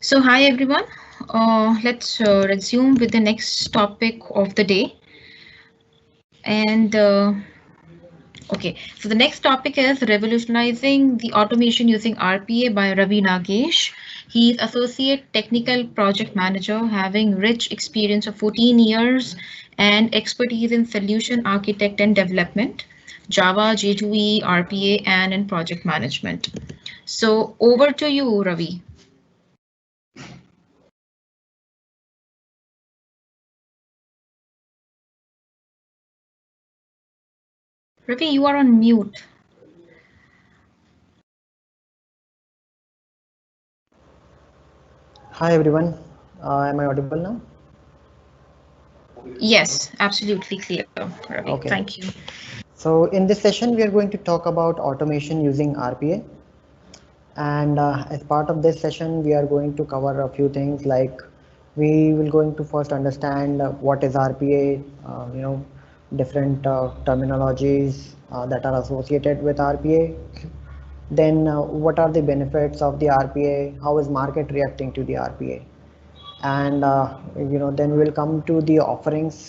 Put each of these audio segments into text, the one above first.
So, hi everyone. Let's resume with the next topic of the day. And okay, so the next topic is revolutionizing the automation using RPA by Ravi Nagesh. He is Associate Technical Project Manager, having rich experience of 14 years and expertise in solution architect and development, Java, J2E, RPA, and in project management. So, over to you, Ravi. Ravi, you are on mute. Hi everyone, am I audible now? Yes, absolutely clear, Ravi. Thank Okay, you. so in this session we are going to talk about automation using RPA, and as part of this session we are going to cover a few things like we will going to first understand what is RPA, different terminologies that are associated with RPA. Then what are the benefits of the RPA? How is market reacting to the RPA? And then we will come to the offerings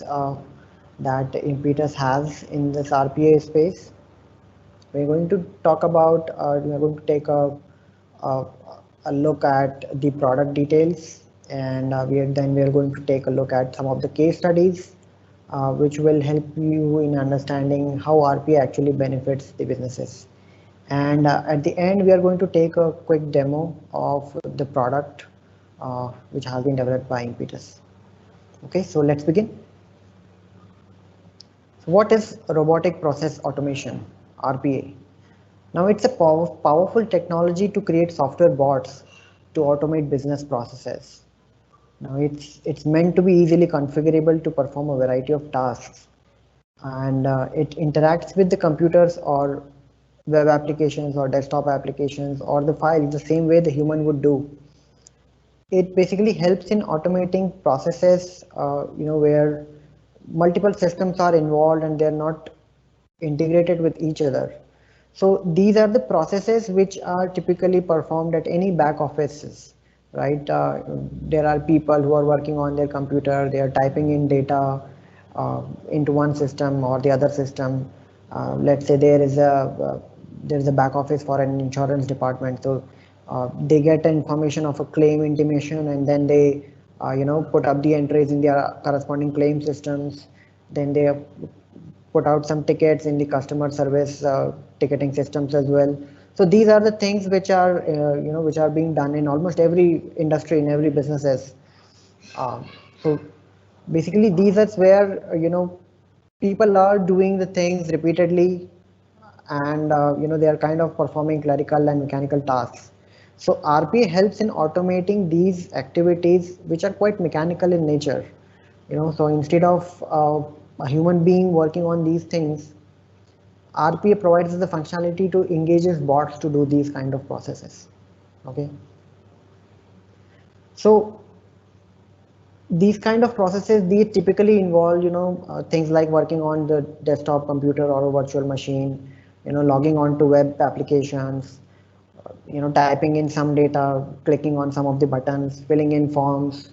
that Impetus has in this RPA space. We're going to talk about, we're going to take a, a look at the product details, and then we are going to take a look at some of the case studies which will help you in understanding how RPA actually benefits the businesses. And at the end, we are going to take a quick demo of the product which has been developed by Impetus. Okay, so let's begin. So what is robotic process automation, RPA? Now it's a powerful technology to create software bots to automate business processes. Now it's meant to be easily configurable to perform a variety of tasks, and it interacts with the computers or web applications or desktop applications or the files the same way the human would do. It basically helps in automating processes, where multiple systems are involved and they're not integrated with each other. So these are the processes which are typically performed at any back offices, right? There are people who are working on their computer, they are typing in data into one system or the other system. Let's say there is a back office for an insurance department, so they get information of a claim intimation, and then they put up the entries in their corresponding claim systems. Then they put out some tickets in the customer service ticketing systems as well. So these are the things which are which are being done in almost every industry, in every businesses. So basically these are where people are doing the things repeatedly, and they are kind of performing clerical and mechanical tasks. So RPA helps in automating these activities which are quite mechanical in nature. So instead of a human being working on these things, RPA provides the functionality to engage its bots to do these kind of processes. Okay, so these kind of processes, these typically involve things like working on the desktop computer or a virtual machine, logging on to web applications, typing in some data, clicking on some of the buttons, filling in forms,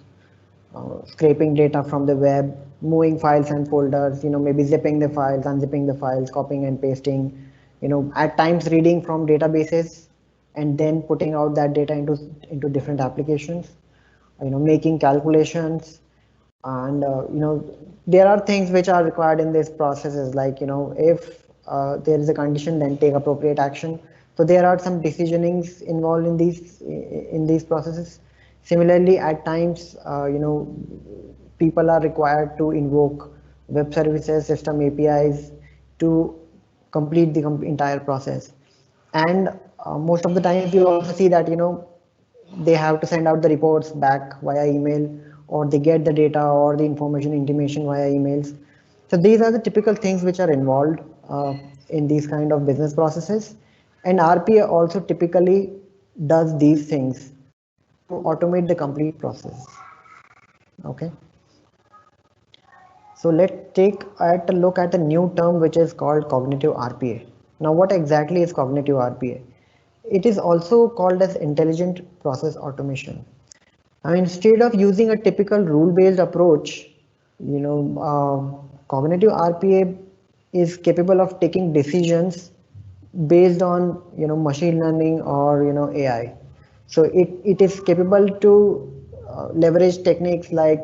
scraping data from the web, moving files and folders, maybe zipping the files, unzipping the files, copying and pasting, at times reading from databases and then putting out that data into different applications, making calculations. And there are things which are required in this processes, like if there is a condition, then take appropriate action. So there are some decisionings involved in these processes. Similarly, at times people are required to invoke web services, system APIs to complete the entire process. And most of the times you also see that they have to send out the reports back via email, or they get the data or the information intimation via emails. So these are the typical things which are involved in these kind of business processes, and RPA also typically does these things to automate the complete process. Okay, so let's take a look at a new term which is called cognitive RPA. Now what exactly is cognitive RPA? It is also called as intelligent process automation. Now, instead of using a typical rule-based approach, cognitive RPA is capable of taking decisions based on machine learning or AI. So it is capable to leverage techniques like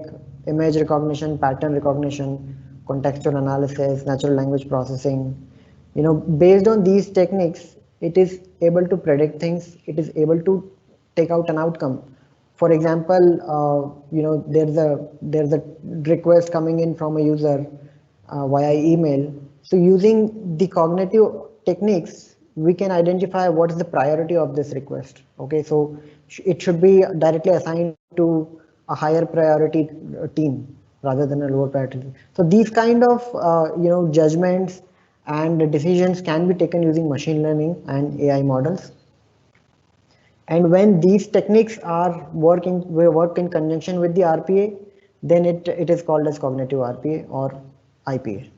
image recognition, pattern recognition, contextual analysis, natural language processing. Based on these techniques, it is able to predict things. It is able to take out an outcome. For example, there's a request coming in from a user via email. So using the cognitive techniques, we can identify what is the priority of this request. Okay, so it should be directly assigned to a higher priority team rather than a lower priority. So these kind of judgments and decisions can be taken using machine learning and AI models. And when these techniques are work in conjunction with the RPA, then it is called as cognitive RPA or IPA.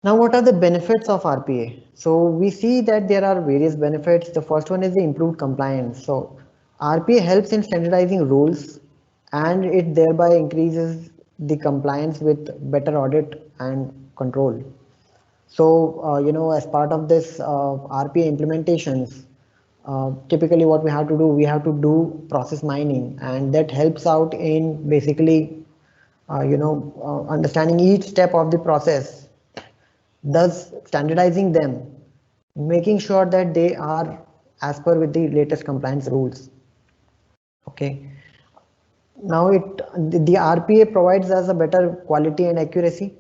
Now, what are the benefits of RPA? So we see that there are various benefits. The first one is the improved compliance. So RPA helps in standardizing rules and it thereby increases the compliance with better audit and control. So, as part of this RPA implementations, typically what we have to do, we have to do process mining, and that helps out in basically, understanding each step of the process, thus standardizing them, making sure that they are as per with the latest compliance rules. Okay. Now the RPA provides us a better quality and accuracy,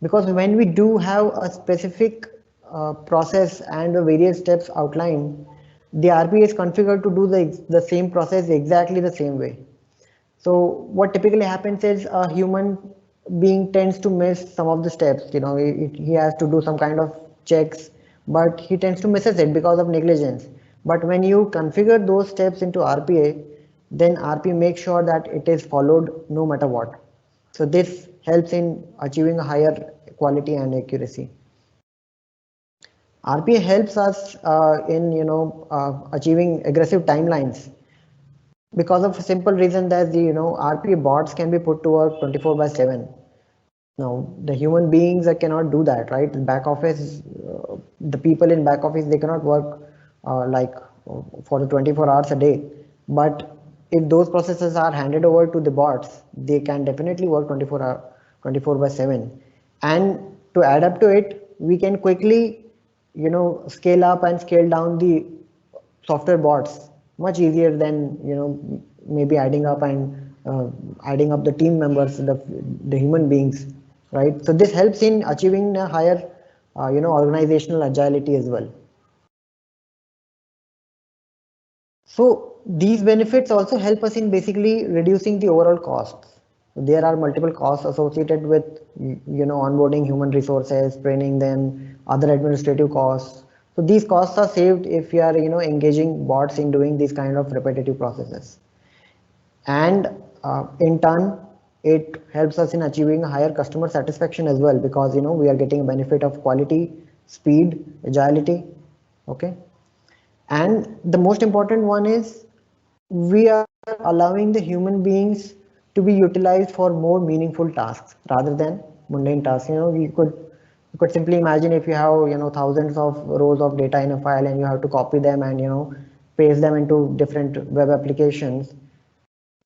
because when we do have a specific process and various steps outlined, the RPA is configured to do the same process exactly the same way. So what typically happens is a human being tends to miss some of the steps. He has to do some kind of checks, but he tends to misses it because of negligence. But when you configure those steps into RPA, then RPA makes sure that it is followed no matter what. So this helps in achieving a higher quality and accuracy. RPA helps us in achieving aggressive timelines, because of a simple reason that the RPA bots can be put to work 24/7. Now the human beings cannot do that, right? Back office, the people in back office, they cannot work like for the 24 hours a day. But if those processes are handed over to the bots, they can definitely work 24/7. And to add up to it, we can quickly scale up and scale down the software bots much easier than maybe adding up the team members, the human beings, right? So this helps in achieving a higher organizational agility as well. So these benefits also help us in basically reducing the overall costs. There are multiple costs associated with onboarding human resources, training them, other administrative costs. So these costs are saved if you are engaging bots in doing these kind of repetitive processes. And in turn, it helps us in achieving higher customer satisfaction as well, because we are getting a benefit of quality, speed, agility. Okay. And the most important one is we are allowing the human beings to be utilized for more meaningful tasks rather than mundane tasks. You could simply imagine if you have thousands of rows of data in a file and you have to copy them and paste them into different web applications.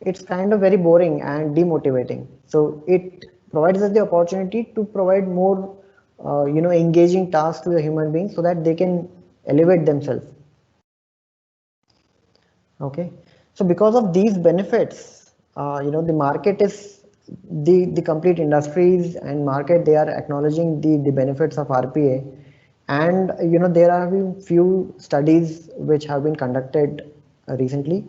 It's kind of very boring and demotivating. So it provides us the opportunity to provide more engaging tasks to the human beings so that they can elevate themselves. Okay, so because of these benefits, the market is the complete industries and market, they are acknowledging the benefits of RPA. And there are few studies which have been conducted recently.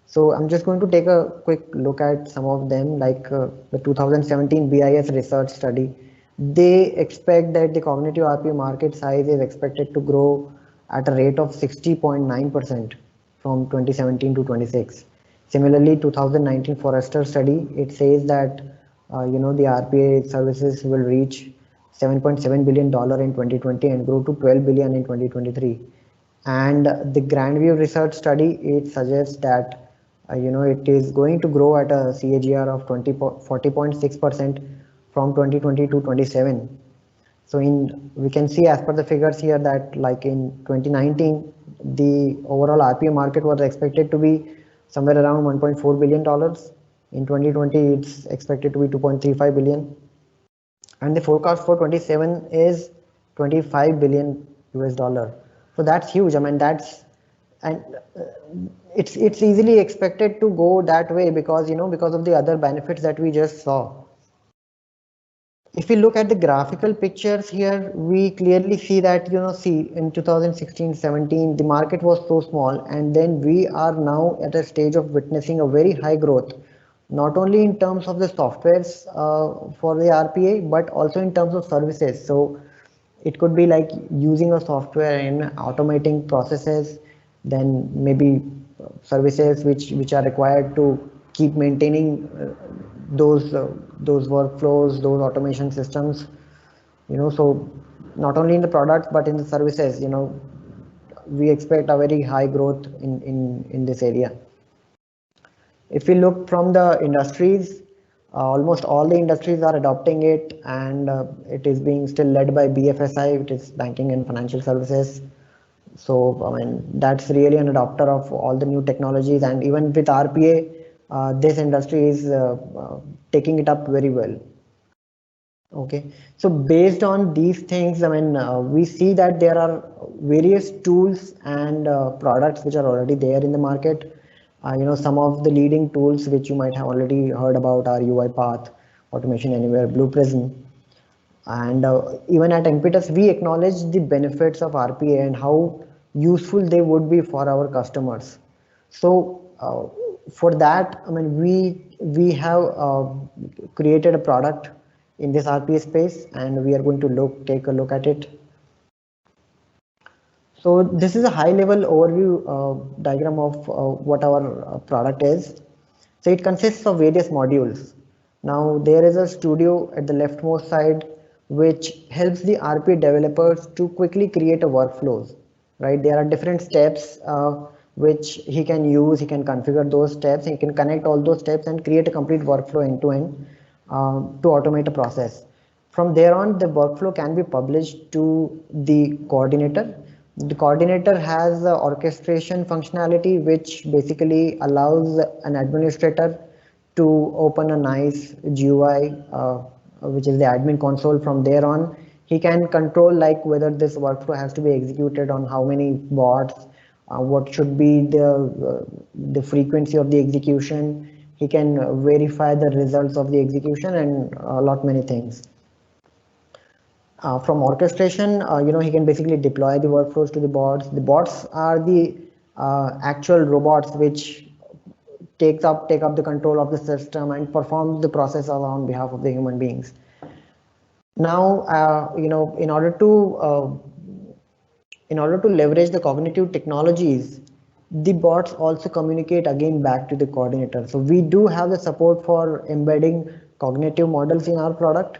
So I'm just going to take a quick look at some of them, like the 2017 BIS research study. They expect that the cognitive RPA market size is expected to grow at a rate of 60.9% from 2017 to 26. Similarly, 2019 Forrester study, it says that the RPA services will reach $7.7 billion in 2020 and grow to $12 billion in 2023. And the Grandview research study, it suggests that it is going to grow at a CAGR of 40.6% from 2020 to 27. So we can see as per the figures here that like in 2019, the overall RPA market was expected to be somewhere around $1.4 billion. In 2020, it's expected to be 2.35 billion. And the forecast for 27 is 25 billion US dollar. So that's huge. I mean, and it's easily expected to go that way because because of the other benefits that we just saw. If we look at the graphical pictures here, we clearly see that see in 2016-17 the market was so small, and then we are now at a stage of witnessing a very high growth, not only in terms of the softwares for the RPA, but also in terms of services. So it could be like using a software in automating processes, then maybe services which are required to keep maintaining those workflows, those automation systems. So not only in the products but in the services, we expect a very high growth in this area. If we look from the industries, almost all the industries are adopting it, and it is being still led by BFSI, which is banking and financial services. So I mean, that's really an adopter of all the new technologies, and even with RPA, this industry is taking it up very well. Okay, so based on these things, I mean, we see that there are various tools and products which are already there in the market. Some of the leading tools which you might have already heard about are UiPath, Automation Anywhere, Blue Prism. And even at Impetus, we acknowledge the benefits of RPA and how useful they would be for our customers. So for that, I mean, we have created a product in this RPA space, and we are going to take a look at it. So this is a high level overview diagram of what our product is. So it consists of various modules. Now there is a studio at the leftmost side which helps the RPA developers to quickly create a workflows, right? There are different steps which he can use. He can configure those steps. He can connect all those steps and create a complete workflow end to end to automate a process. From there on, the workflow can be published to the coordinator. The coordinator has the orchestration functionality, which basically allows an administrator to open a nice GUI, which is the admin console. From there on, he can control like whether this workflow has to be executed on how many bots, what should be the frequency of the execution. He can verify the results of the execution and a lot many things. From orchestration, he can basically deploy the workflows to the bots. The bots are the actual robots which take up the control of the system and perform the process on behalf of the human beings. Now, in order to leverage the cognitive technologies, the bots also communicate again back to the coordinator. So we do have the support for embedding cognitive models in our product,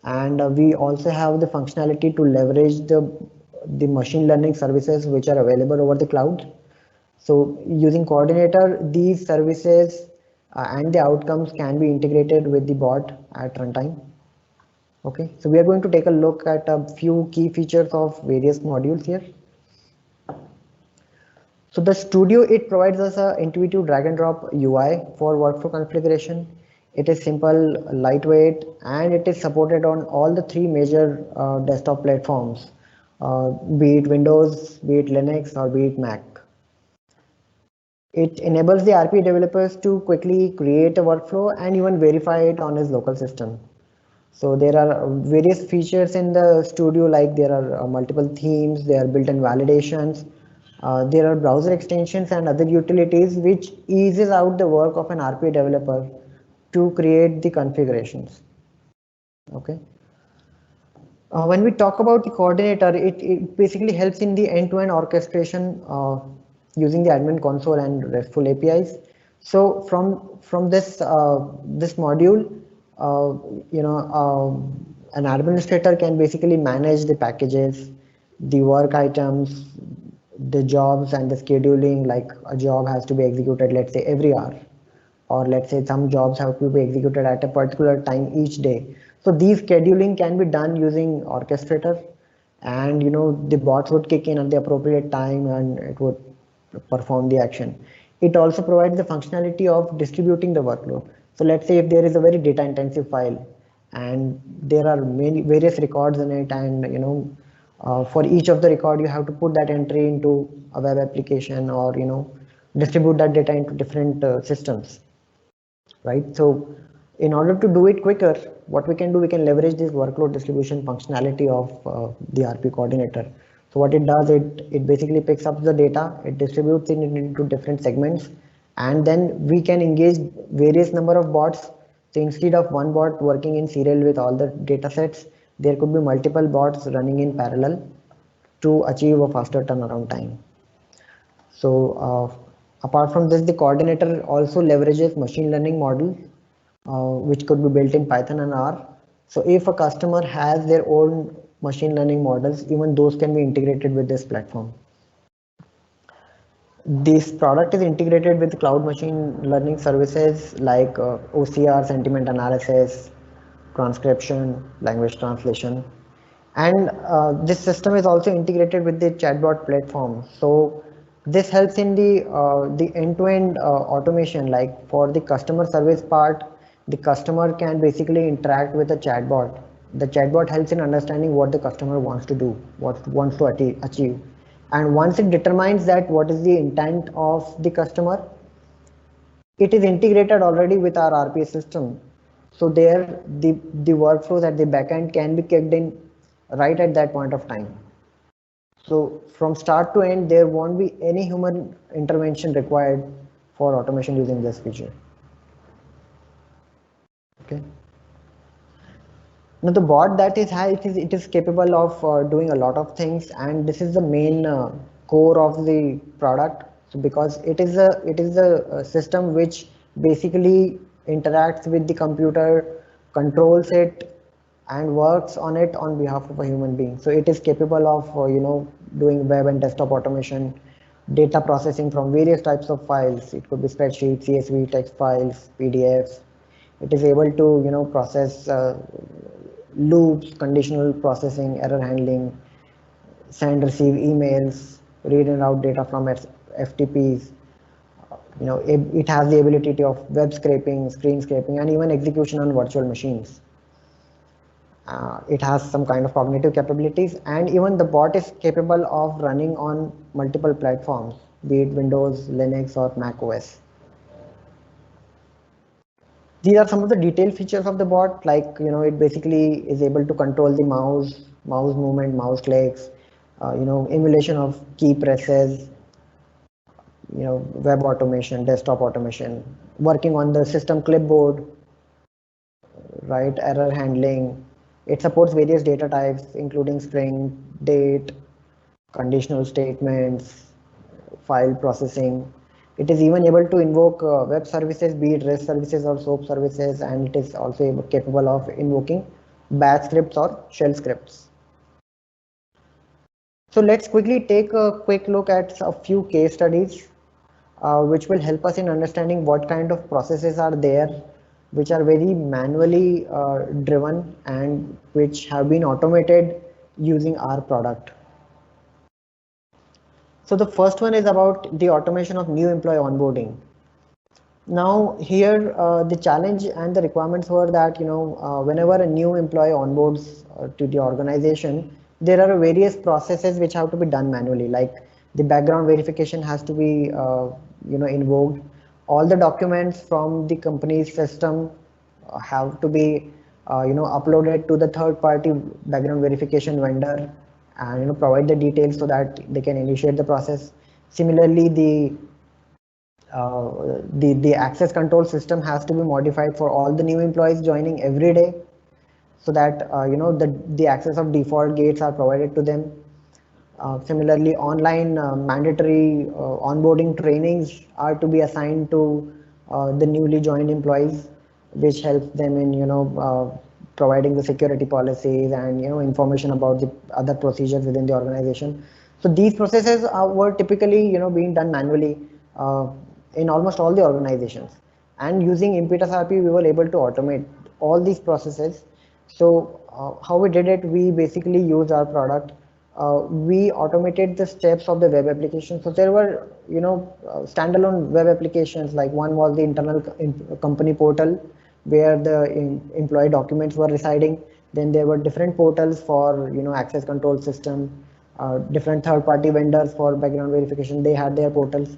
and we also have the functionality to leverage the machine learning services which are available over the cloud. So using coordinator, these services and the outcomes can be integrated with the bot at runtime. Okay, so we are going to take a look at a few key features of various modules here. So the studio, it provides us an intuitive drag and drop UI for workflow configuration. It is simple, lightweight, and it is supported on all the three major desktop platforms, be it Windows, be it Linux, or be it Mac. It enables the RPA developers to quickly create a workflow and even verify it on his local system. So there are various features in the studio, like there are multiple themes, there are built-in validations, there are browser extensions and other utilities which eases out the work of an RPA developer to create the configurations. Okay. When we talk about the coordinator, it basically helps in the end-to-end orchestration using the admin console and RESTful APIs. So from this module, an administrator can basically manage the packages, the work items, the jobs and the scheduling, like a job has to be executed, let's say every hour, or let's say some jobs have to be executed at a particular time each day. So these scheduling can be done using orchestrator, and the bots would kick in at the appropriate time and it would perform the action. It also provides the functionality of distributing the workload. So let's say if there is a very data intensive file and there are many various records in it, and for each of the record you have to put that entry into a web application, or distribute that data into different systems, right? So in order to do it quicker, what we can do, we can leverage this workload distribution functionality of the RP coordinator. So what it does, it basically picks up the data, it distributes it into different segments, and then we can engage various number of bots. So instead of one bot working in serial with all the data sets, there could be multiple bots running in parallel to achieve a faster turnaround time. So apart from this, the coordinator also leverages machine learning models, which could be built in Python and R. So if a customer has their own machine learning models, even those can be integrated with this platform. This product is integrated with cloud machine learning services like OCR, sentiment analysis, transcription, language translation. And this system is also integrated with the chatbot platform. So this helps in the end-to-end automation. Like for the customer service part, the customer can basically interact with the chatbot. The chatbot helps in understanding what the customer wants to do, what wants to achieve. And once it determines that what is the intent of the customer, it is integrated already with our RPA system. So there the workflows at the backend can be kicked in right at that point of time. So from start to end, there won't be any human intervention required for automation using this feature. Okay. Now the bot that is high, it is capable of doing a lot of things, and this is the main core of the product. So because it is a system which basically interacts with the computer, controls it, and works on it on behalf of a human being. So it is capable of doing web and desktop automation, data processing from various types of files. It could be spreadsheets, CSV, text files, PDFs. It is able to process loops, conditional processing, error handling, send, receive emails, read and route data from FTPs. It has the ability of web scraping, screen scraping, and even execution on virtual machines. It has some kind of cognitive capabilities, and even the bot is capable of running on multiple platforms, be it Windows, Linux, or Mac OS. These are some of the detailed features of the bot, like it basically is able to control the mouse movement, mouse clicks, emulation of key presses, web automation, desktop automation, working on the system clipboard, right, error handling. It supports various data types, including string, date, conditional statements, file processing. It is even able to invoke web services, be it REST services or SOAP services, and it is also capable of invoking batch scripts or shell scripts. So let's quickly take a quick look at a few case studies which will help us in understanding what kind of processes are there which are very manually driven and which have been automated using our product. So the first one is about the automation of new employee onboarding. Now here the challenge and the requirements were that whenever a new employee onboards to the organization, there are various processes which have to be done manually, like the background verification has to be invoked. All the documents from the company's system have to be uploaded to the third party background verification vendor, and provide the details so that they can initiate the process. Similarly, the access control system has to be modified for all the new employees joining every day, so that the access of default gates are provided to them. Similarly, online mandatory onboarding trainings are to be assigned to the newly joined employees, which helps them in providing the security policies and information about the other procedures within the organization. So these processes were typically, being done manually in almost all the organizations. And using Impetus RP, we were able to automate all these processes. So how we did it, we basically used our product. We automated the steps of the web application. So there were, standalone web applications. Like one was the internal company portal where the employee documents were residing. Then there were different portals for, access control system, different third-party vendors for background verification. They had their portals.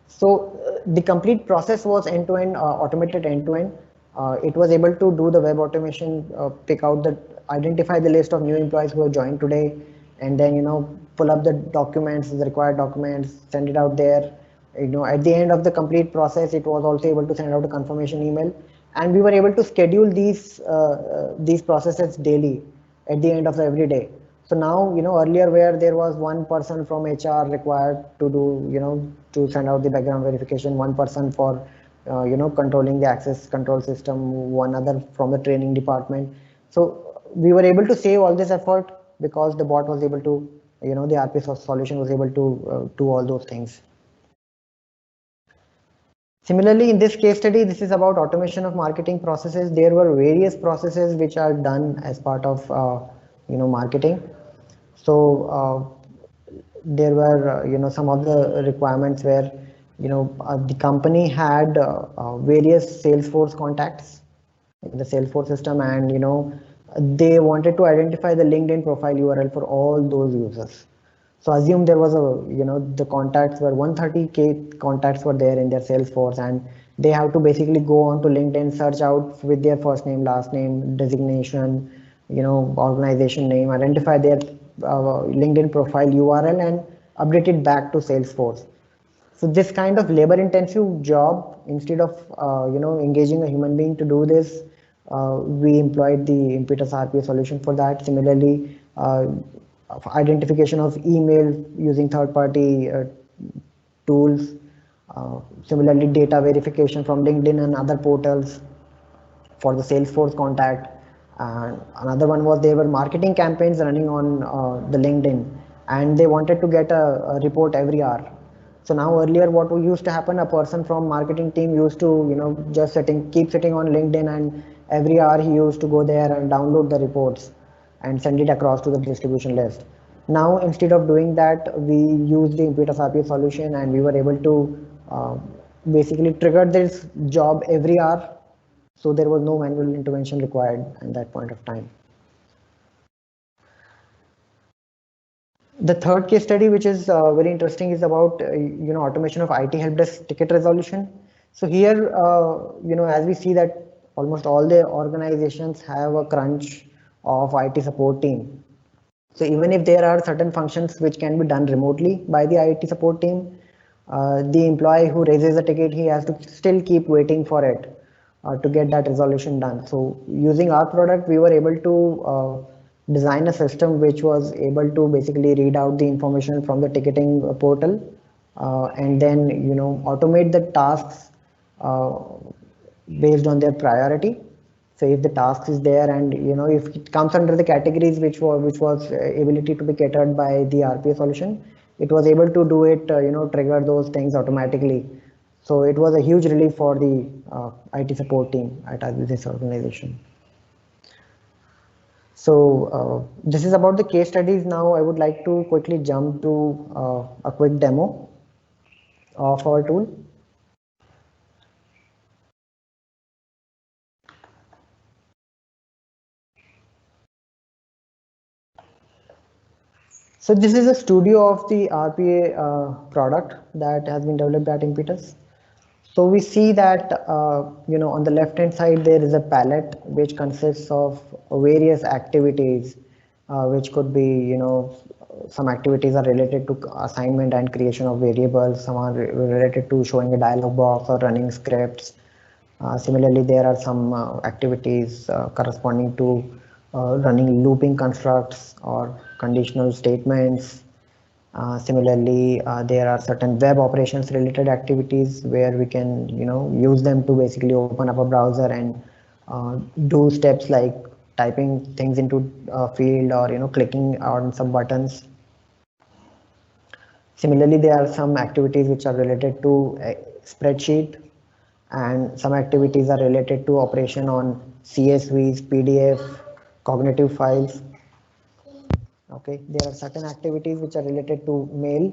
So the complete process was end-to-end, automated end-to-end. It was able to do the web automation, pick out identify the list of new employees who have joined today, and then pull up the documents, the required documents, send it out there. At the end of the complete process, it was also able to send out a confirmation email, and we were able to schedule these processes daily at the end of every day. So now, earlier where there was one person from HR required to do, to send out the background verification, one person for, controlling the access control system, one other from the training department. So we were able to save all this effort because the bot was able to, the RP solution was able to do all those things. Similarly, in this case study, this is about automation of marketing processes. There were various processes which are done as part of, marketing. So there were, some of the requirements where, the company had various Salesforce contacts in the Salesforce system, and they wanted to identify the LinkedIn profile URL for all those users. So assume there was the contacts were 130K contacts were there in their Salesforce, and they have to basically go on to LinkedIn, search out with their first name, last name, designation, organization name, identify their LinkedIn profile URL and update it back to Salesforce. So this kind of labor intensive job, instead of engaging a human being to do this, we employed the Impetus RPA solution for that. Similarly, identification of email using third-party tools. Similarly, data verification from LinkedIn and other portals for the Salesforce contact. And another one was there were marketing campaigns running on the LinkedIn, and they wanted to get a report every hour. So now earlier what used to happen, a person from marketing team used to just keep sitting on LinkedIn, and every hour he used to go there and download the reports and send it across to the distribution list. Now instead of doing that, we used the Impetus RPA solution, and we were able to basically trigger this job every hour. So there was no manual intervention required at that point of time. The third case study, which is very interesting, is about automation of IT help desk ticket resolution. So here, as we see that almost all the organizations have a crunch of IT support team. So even if there are certain functions which can be done remotely by the IT support team, the employee who raises a ticket, he has to still keep waiting for it to get that resolution done. So using our product, we were able to design a system which was able to basically read out the information from the ticketing portal and then automate the tasks based on their priority. So if the task is there, and if it comes under the categories which was ability to be catered by the RPA solution, it was able to do it, trigger those things automatically. So it was a huge relief for the IT support team at this organization. So this is about the case studies. Now I would like to quickly jump to a quick demo of our tool. So this is a studio of the RPA product that has been developed at Impetus. So we see that on the left hand side there is a palette which consists of various activities, which could be some activities are related to assignment and creation of variables, some are related to showing a dialog box or running scripts. Similarly, there are some activities corresponding to running looping constructs or conditional statements. Similarly, there are certain web operations related activities where we can use them to basically open up a browser and do steps like typing things into a field or clicking on some buttons. Similarly, there are some activities which are related to a spreadsheet, and some activities are related to operation on CSVs, PDF, cognitive files. Okay, there are certain activities which are related to mail.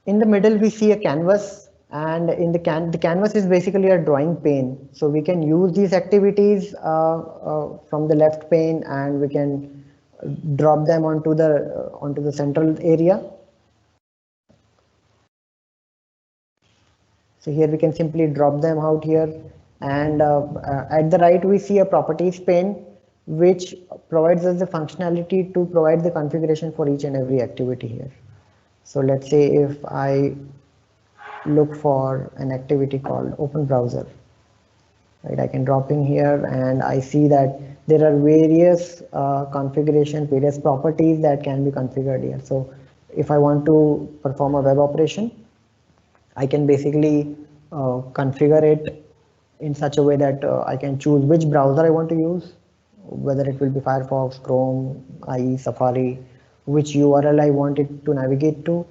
In the middle, we see a canvas, and in the canvas is basically a drawing pane. So we can use these activities from the left pane, and we can drop them onto the central area. So here we can simply drop them out here, and at the right we see a properties pane which provides us the functionality to provide the configuration for each and every activity here. So let's say if I look for an activity called open browser, right, I can drop in here and I see that there are various configuration, various properties that can be configured here. So if I want to perform a web operation, I can basically configure it in such a way that I can choose which browser I want to use, whether it will be Firefox, Chrome, IE, Safari, which URL I want it to navigate to,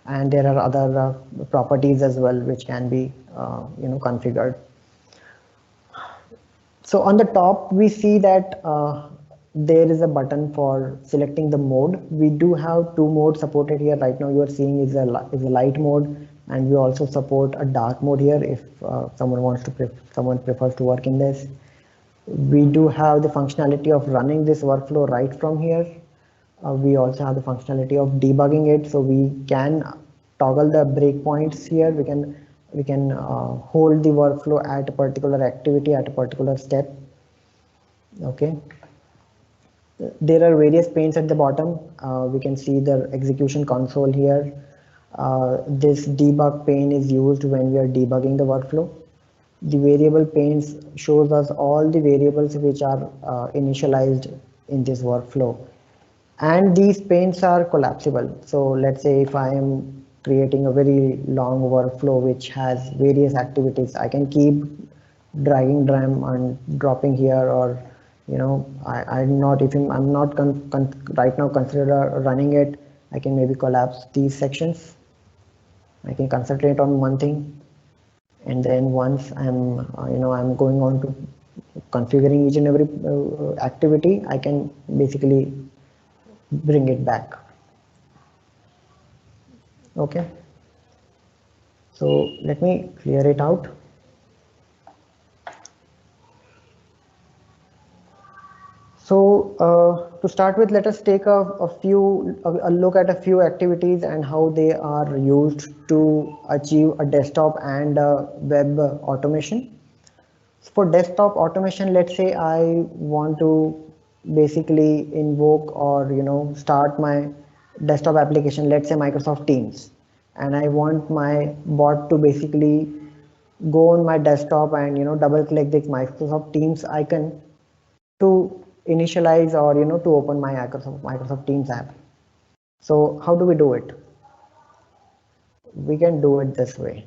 and there are other properties as well which can be configured. So on the top we see that there is a button for selecting the mode. We do have two modes supported here. Right now you are seeing is a light mode, and we also support a dark mode here if someone prefers to work in this. We do have the functionality of running this workflow right from here. We also have the functionality of debugging it, so we can toggle the breakpoints here. We can hold the workflow at a particular activity at a particular step. Okay. There are various panes at the bottom. We can see the execution console here. This debug pane is used when we are debugging the workflow. The variable panes shows us all the variables which are initialized in this workflow, and these panes are collapsible. So let's say if I am creating a very long workflow which has various activities, I can keep dragging them and dropping here, or I'm not right now consider running it. I can maybe collapse these sections. I can concentrate on one thing, and then once I'm I'm going on to configuring each and every activity, I can basically bring it back. Okay, so let me clear it out. So to start with, let us take a look at a few activities and how they are used to achieve a desktop and web automation. So for desktop automation, let's say I want to basically invoke or start my desktop application, let's say Microsoft Teams, and I want my bot to basically go on my desktop and double click this Microsoft Teams icon to initialize or to open my Microsoft Teams app. So how do we do it? We can do it this way.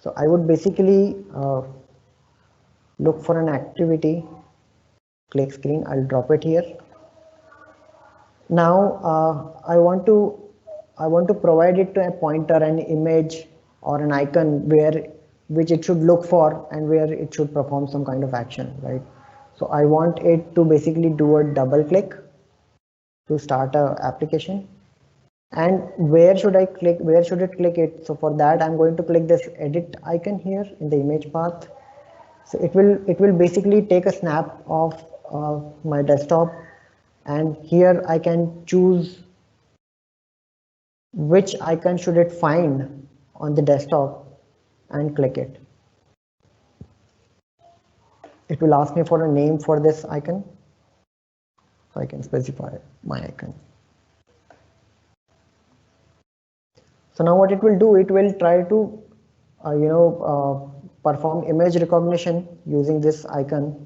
So I would basically look for an activity, click screen, I'll drop it here. Now I want to provide it to a pointer, an image or an icon which it should look for and where it should perform some kind of action, right? So I want it to basically do a double click to start a application. And where should it click it? So for that I'm going to click this edit icon here in the image path. So it will basically take a snap of my desktop, and here I can choose which icon should it find on the desktop and click it. It will ask me for a name for this icon, so I can specify my icon. So now what it will do, it will try to perform image recognition using this icon.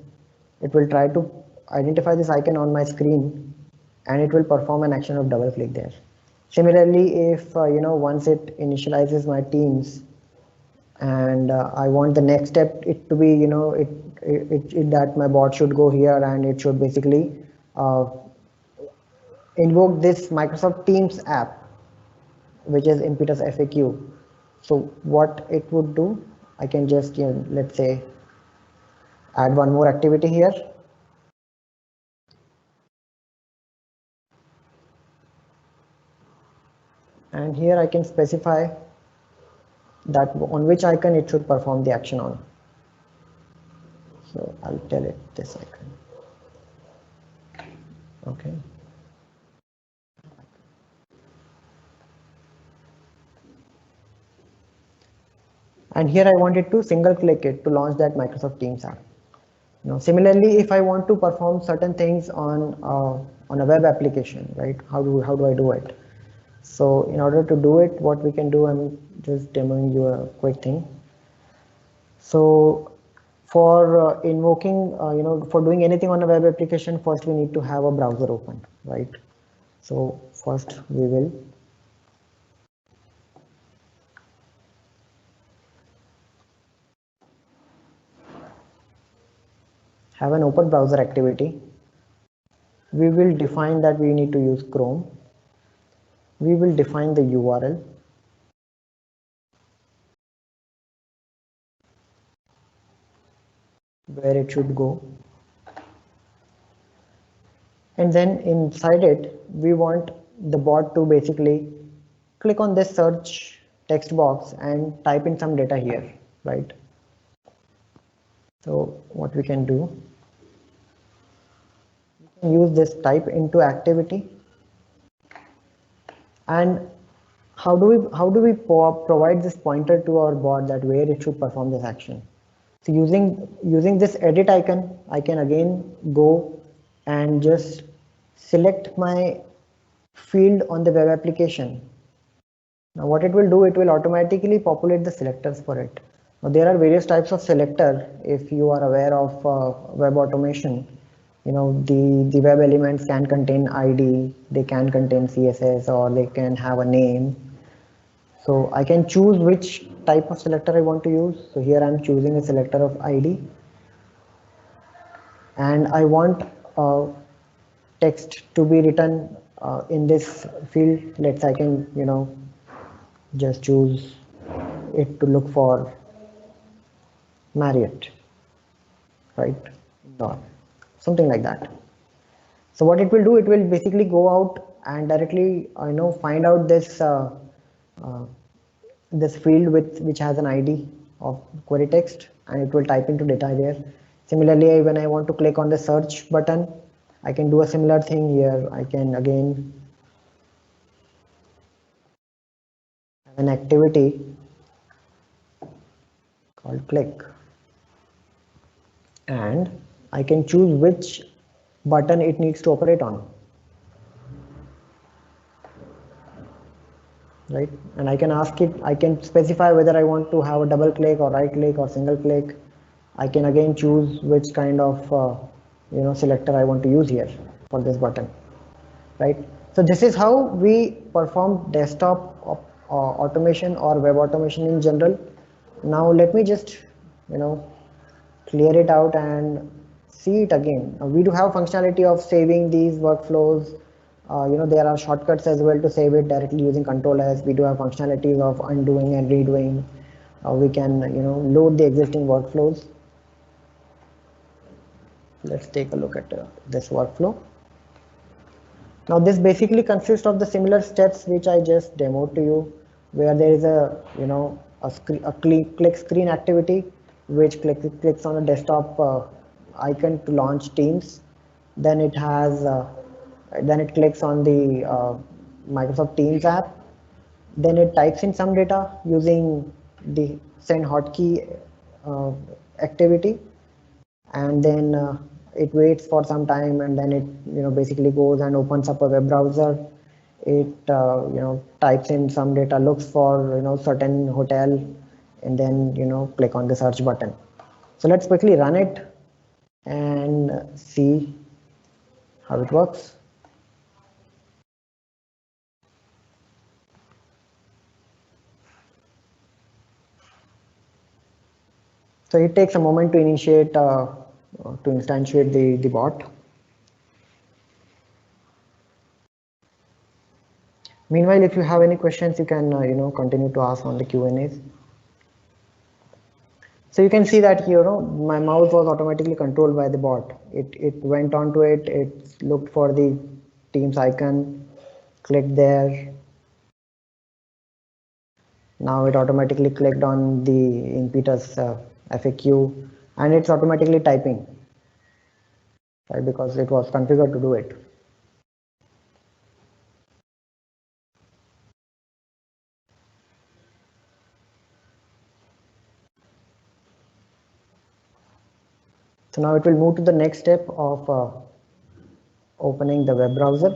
It will try to identify this icon on my screen, and it will perform an action of double click there. Similarly, if once it initializes my Teams and I want the next step it to be, you know, that my bot should go here and it should basically invoke this Microsoft Teams app, which is Impetus FAQ. So what it would do, I can just, you know, let's say add one more activity here. And here I can specify that on which icon it should perform the action on. So I'll tell it this icon. Okay. And here I wanted to single click it to launch that Microsoft Teams app. You know, similarly, if I want to perform certain things on a web application, right? How do I do it? So in order to do it, what we can do, I'm just demoing you a quick thing. So for invoking, you know, for doing anything on a web application, first we need to have a browser open, right? So first we will have an open browser activity. We will define that we need to use Chrome. We will define the URL. Where it should go. And then inside it, we want the bot to basically click on this search text box and type in some data here, right? So what we can do, we can use this type into activity. And how do we provide this pointer to our bot that where it should perform this action? So using this edit icon, I can again go and just select my field on the web application. Now what it will do, it will automatically populate the selectors for it. Now there are various types of selector. If you are aware of web automation, you know, the web elements can contain ID, they can contain CSS, or they can have a name. So I can choose which type of selector I want to use. So here I'm choosing a selector of ID, and I want text to be written in this field. Let's I can, you know, just choose it to look for Marriott, right? Or something like that. So what it will do, it will basically go out and directly, you know, find out this this field which has an ID of query text, and it will type into data there. Similarly, when I want to click on the search button, I can do a similar thing here. I can again have an activity called click, and I can choose which button it needs to operate on, right? And I can ask it, I can specify whether I want to have a double click or right click or single click. I can again choose which kind of you know, selector I want to use here for this button, right? So this is how we perform desktop automation or web automation in general. Now let me just, you know, clear it out and see it again. We do have functionality of saving these workflows. You know, there are shortcuts as well to save it directly using Control S. We do have functionalities of undoing and redoing. We can, you know, load the existing workflows. Let's take a look at this workflow. Now this basically consists of the similar steps which I just demoed to you, where there is a, you know, a click screen activity which clicks on a desktop icon to launch Teams. Then it has then it clicks on the Microsoft Teams app. Then it types in some data using the send hotkey activity, and then it waits for some time, and then it, you know, basically goes and opens up a web browser. It you know, types in some data, looks for, you know, certain hotel, and then, you know, click on the search button. So let's quickly run it and see how it works. So it takes a moment to initiate, to instantiate the bot. Meanwhile, if you have any questions, you can continue to ask on the Q&As. So you can see that my mouse was automatically controlled by the bot. It went onto it. It looked for the Teams icon, clicked there. Now it automatically clicked on the Impetus FAQ, and it's automatically typing, right? Because it was configured to do it. So now it will move to the next step of opening the web browser.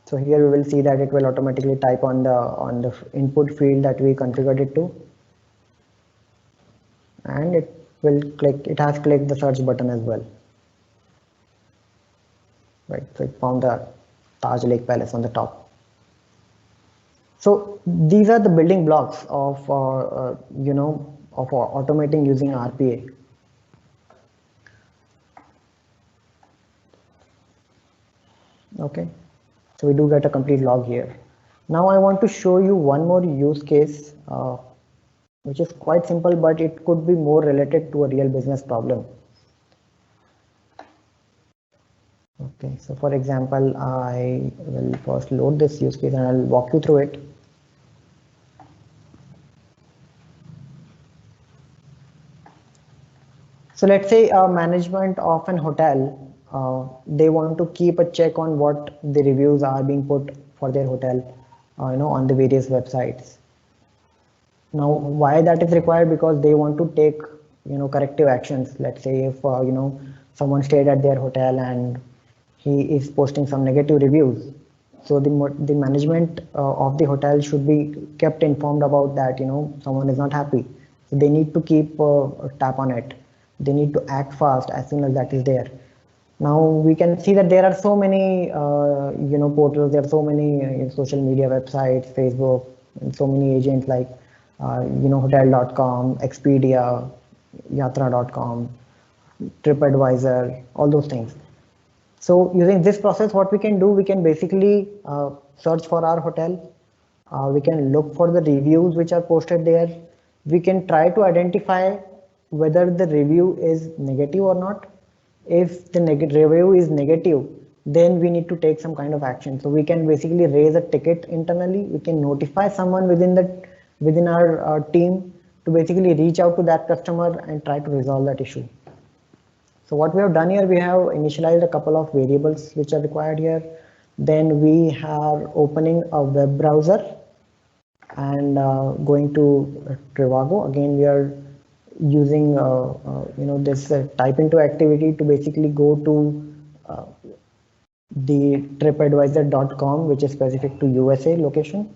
So here we will see that it will automatically type on the input field that we configured it to, and it will click. It has clicked the search button as well, right? So it found the Taj Lake Palace on the top. So these are the building blocks of automating using RPA. Okay, so we do get a complete log here. Now I want to show you one more use case, which is quite simple, but it could be more related to a real business problem. Okay, so for example, I will first load this use case and I'll walk you through it. So let's say management of an hotel, they want to keep a check on what the reviews are being put for their hotel, on the various websites. Now, why that is required? Because they want to take, corrective actions. Let's say if, someone stayed at their hotel and he is posting some negative reviews. So the management of the hotel should be kept informed about that, someone is not happy. So they need to keep a tap on it. They need to act fast as soon as that is there. Now we can see that there are so many, portals. There are so many social media websites, Facebook, and so many agents like, hotel.com, Expedia, Yatra.com, TripAdvisor, all those things. So using this process, what we can do, we can basically search for our hotel. We can look for the reviews which are posted there. We can try to identify whether the review is negative or not. If the review is negative, then we need to take some kind of action. So we can basically raise a ticket internally. We can notify someone within our team to basically reach out to that customer and try to resolve that issue. So what we have done here, we have initialized a couple of variables which are required here. Then we are opening a web browser and going to Trivago. Again, we are using this type into activity to basically go to the tripadvisor.com, which is specific to USA location,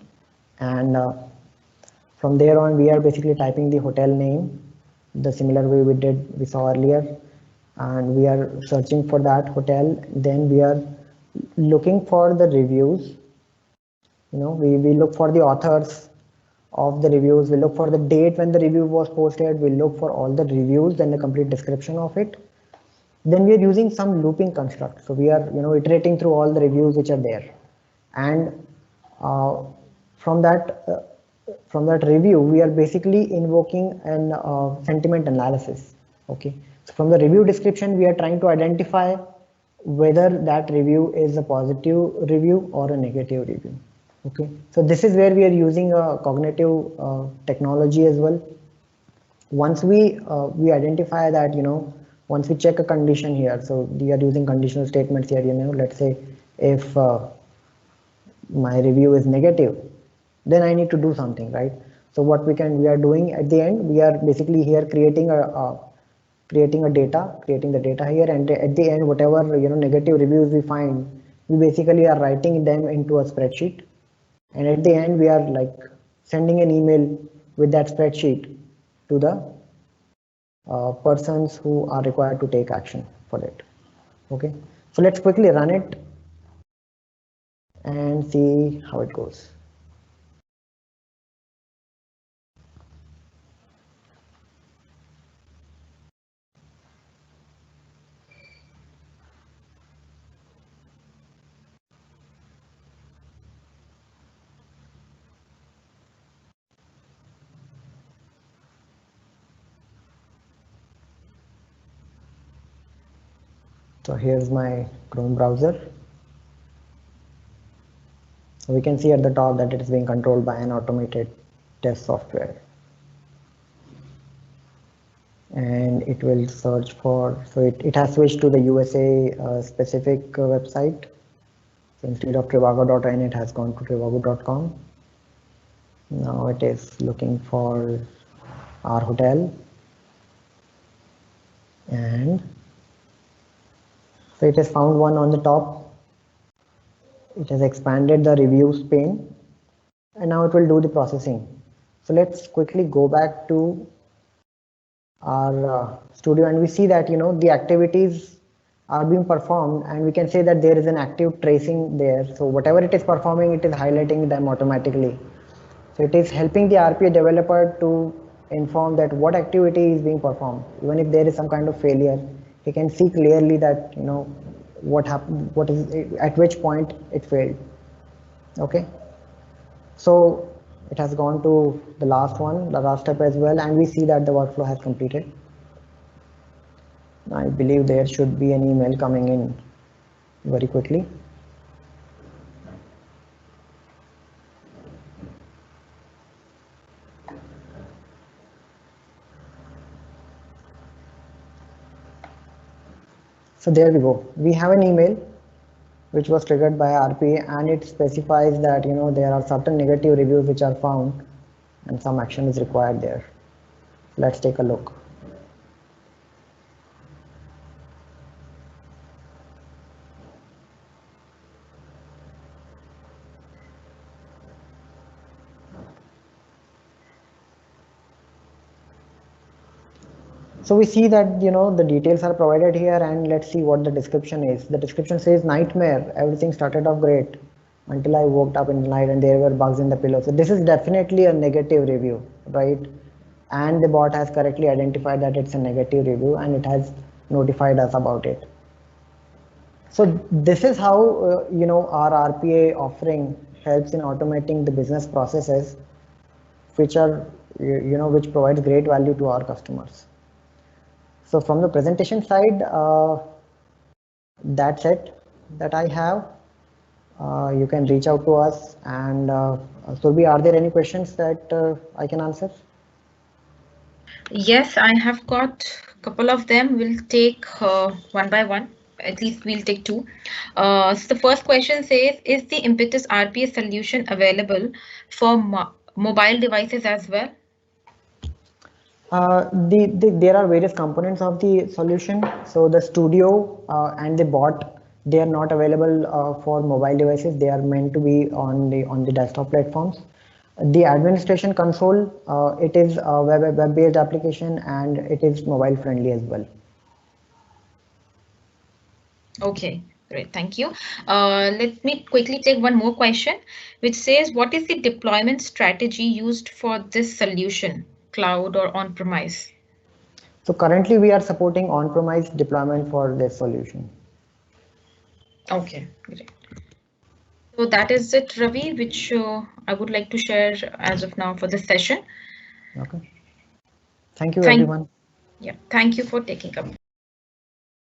and from there on we are basically typing the hotel name the similar way we saw earlier, and we are searching for that hotel. Then we are looking for the reviews. We look for the authors of the reviews. We look for the date when the review was posted. We look for all the reviews and the complete description of it. Then we are using some looping construct. So we are iterating through all the reviews which are there, and from that review we are basically invoking an sentiment analysis. Okay, so from the review description we are trying to identify whether that review is a positive review or a negative review. Okay, so this is where we are using a cognitive technology as well. Once we identify that, once we check a condition here, so we are using conditional statements here. Let's say if my review is negative, then I need to do something, right? So what we are doing at the end, we are basically here creating the data here, and at the end, whatever negative reviews we find, we basically are writing them into a spreadsheet, and at the end we are like sending an email with that spreadsheet to the persons who are required to take action. for it. Okay, so let's quickly run it and see how it goes. So here's my Chrome browser. So we can see at the top that it is being controlled by an automated test software. And it will search for, so it has switched to the USA specific website. So instead of trivago.in, it has gone to trivago.com. Now it is looking for our hotel. And so it has found one on the top. It has expanded the reviews pane, and now it will do the processing. So let's quickly go back to our studio, and we see that the activities are being performed, and we can say that there is an active tracing there. So whatever it is performing, it is highlighting them automatically. So it is helping the RPA developer to inform that what activity is being performed. Even if there is some kind of failure, he can see clearly that what happened, what is at which point it failed. Okay, so it has gone to the last one, the last step as well, and we see that the workflow has completed. I believe there should be an email coming in very quickly. So there we go. We have an email which was triggered by RPA, and it specifies that there are certain negative reviews which are found and some action is required there. Let's take a look. So we see that the details are provided here, and let's see what the description is. The description says, nightmare, everything started off great until I woke up in the night and there were bugs in the pillow. So this is definitely a negative review, right? And the bot has correctly identified that it's a negative review, and it has notified us about it. So this is how our RPA offering helps in automating the business processes, which are which provides great value to our customers. So from the presentation side, that's it that I have. You can reach out to us, and Surbhi, are there any questions that I can answer? Yes, I have got a couple of them. We'll take one by one. At least we'll take two. So the first question says, is the Impetus RPA solution available for mobile devices as well? There are various components of the solution. So the studio and the bot, they are not available for mobile devices. They are meant to be on the desktop platforms. The administration console, it is a web-based application, and it is mobile friendly as well. Okay, great, thank you. Let me quickly take one more question, which says, what is the deployment strategy used for this solution, cloud or on-premise? So currently we are supporting on-premise deployment for this solution. Okay, great. So that is it, Ravi, which I would like to share as of now for this session. Okay. Thank you, everyone. Yeah, thank you for taking up.